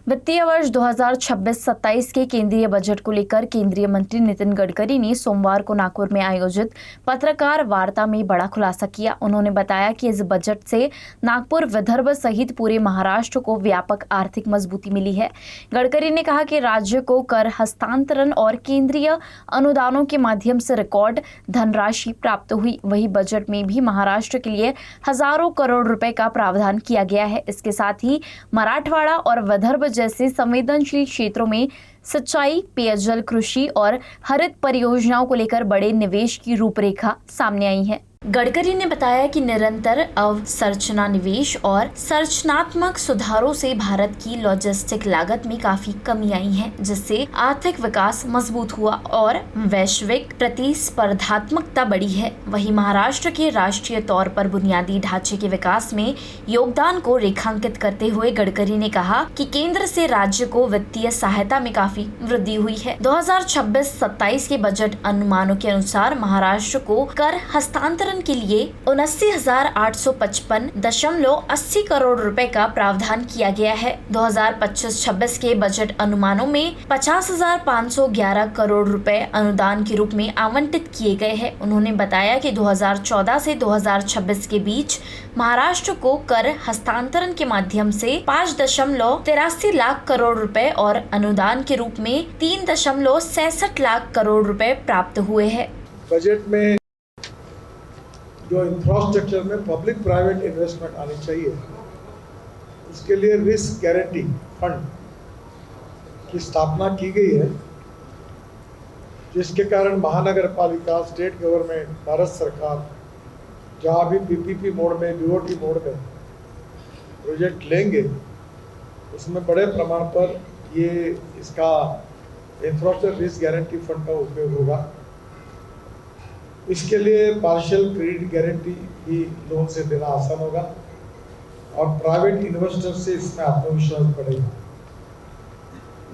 वित्तीय वर्ष 2026-27 के केंद्रीय बजट को लेकर केंद्रीय मंत्री नितिन गडकरी ने सोमवार को नागपुर में आयोजित पत्रकार वार्ता में बड़ा खुलासा किया। उन्होंने बताया कि इस बजट से नागपुर, विदर्भ सहित पूरे महाराष्ट्र को व्यापक आर्थिक मजबूती मिली है। गडकरी ने कहा कि राज्य को कर हस्तांतरण और केंद्रीय अनुदानों के माध्यम से रिकॉर्ड धनराशि प्राप्त हुई। वही बजट में भी महाराष्ट्र के लिए हजारों करोड़ रुपए का प्रावधान किया गया है। इसके साथ ही मराठवाड़ा और विदर्भ जैसे संवेदनशील क्षेत्रों में सिंचाई, पेयजल, कृषि और हरित परियोजनाओं को लेकर बड़े निवेश की रूपरेखा सामने आई है। गडकरी ने बताया कि निरंतर अवसंरचना निवेश और संरचनात्मक सुधारों से भारत की लॉजिस्टिक लागत में काफी कमी आई है, जिससे आर्थिक विकास मजबूत हुआ और वैश्विक प्रतिस्पर्धात्मकता बढ़ी है। वहीं महाराष्ट्र के राष्ट्रीय तौर पर बुनियादी ढांचे के विकास में योगदान को रेखांकित करते हुए गडकरी ने कहा कि केंद्र से राज्य को वित्तीय सहायता में काफी वृद्धि हुई है। 2026-27 के बजट अनुमानों के अनुसार महाराष्ट्र को कर हस्तांतरण के लिए 79,855.80 करोड़ रुपए का प्रावधान किया गया है। 2025-26 के बजट अनुमानों में 50,511 करोड़ रुपए अनुदान के रूप में आवंटित किए गए हैं। उन्होंने बताया कि 2014 से 2026 के बीच महाराष्ट्र को कर हस्तांतरण के माध्यम से 5.83 लाख करोड़ रुपए और अनुदान के रूप में 3.66 लाख करोड़ रुपए प्राप्त हुए हैं। बजट में जो इंफ्रास्ट्रक्चर में पब्लिक प्राइवेट इन्वेस्टमेंट आनी चाहिए, इसके लिए रिस्क गारंटी फंड की स्थापना की गई है, जिसके कारण महानगर पालिका, स्टेट गवर्नमेंट, भारत सरकार जहाँ भी पीपीपी मोड में, बीओटी मोड में प्रोजेक्ट लेंगे, उसमें बड़े प्रमाण पर ये इसका इंफ्रास्ट्रक्चर रिस्क गारंटी फंड का उपयोग होगा। इसके लिए पार्शियल क्रेडिट गारंटी भी लोन से देना आसान होगा और प्राइवेट इन्वेस्टर से इसमें आत्मविश्वास बढ़ेगा।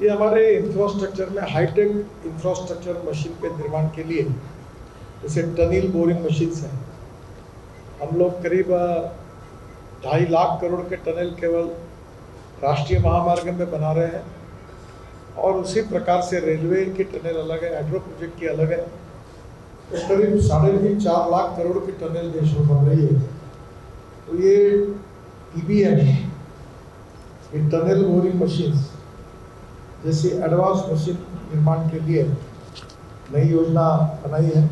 ये हमारे इंफ्रास्ट्रक्चर में हाईटेक इंफ्रास्ट्रक्चर मशीन के निर्माण के लिए, जैसे टनल बोरिंग मशीन्स हैं, हम लोग करीब 2.5 लाख करोड़ के टनल केवल राष्ट्रीय महामार्ग में बना रहे हैं और उसी प्रकार से रेलवे की टनल अलग है, हाइड्रो प्रोजेक्ट की अलग है। तो करीब 3.5-4 लाख करोड़ की टनल देश में बन रही है। तो ये TBM, ये टनल बोरिंग मशीन्स जैसी एडवांस मशीन निर्माण के लिए नई योजना बनाई है,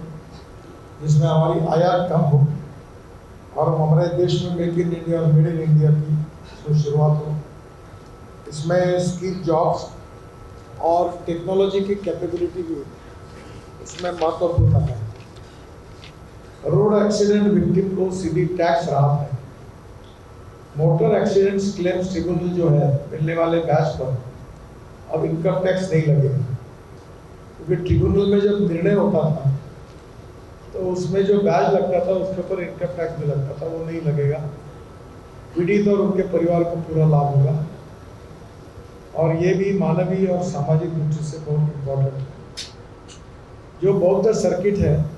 जिसमें हमारी आयात कम हो और हमारे देश में मेक इन इंडिया और मेड इन इंडिया की शुरुआत हो। इसमें स्किल जॉब्स और टेक्नोलॉजी की कैपेबिलिटी भी इसमें महत्वपूर्ण है। रोड एक्सीडेंट विक्टिम को सीधी टैक्स राहत है। मोटर एक्सीडेंट्स क्लेम्स ट्रिब्यूनल जो है, मिलने वाले बैच पर अब इनकम टैक्स नहीं लगेगा, क्योंकि ट्रिब्यूनल में जब निर्णय होता था तो उसमें जो बैच लगता था उसके ऊपर इनकम टैक्स भी लगता था, वो नहीं लगेगा। पीड़ित और उनके परिवार को पूरा लाभ होगा और ये भी मानवीय और सामाजिक दृष्टि से बहुत इम्पोर्टेंट है। जो बौद्ध सर्किट है,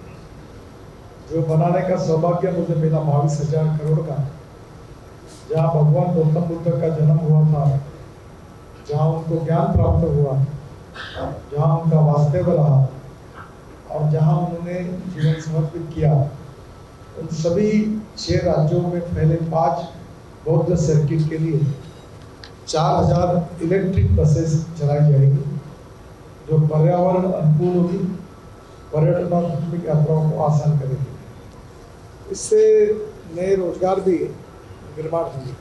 जो बनाने का सौभाग्य मुझे मिला 22,000 करोड़ का, जहाँ भगवान गौतम बुद्ध का जन्म हुआ था, जहाँ उनको ज्ञान प्राप्त हुआ, जहाँ उनका वास्तव्य रहा और जहाँ उन्होंने जीवन समर्पित किया, उन सभी 6 राज्यों में फैले 5 बौद्ध सर्किट के लिए 4,000 इलेक्ट्रिक बसेस चलाई जाएगी, जो पर्यावरण अनुकूल होगी, पर्यटन और धार्मिक यात्राओं को आसान करेगी। इससे नए रोजगार भी निर्माण होंगे।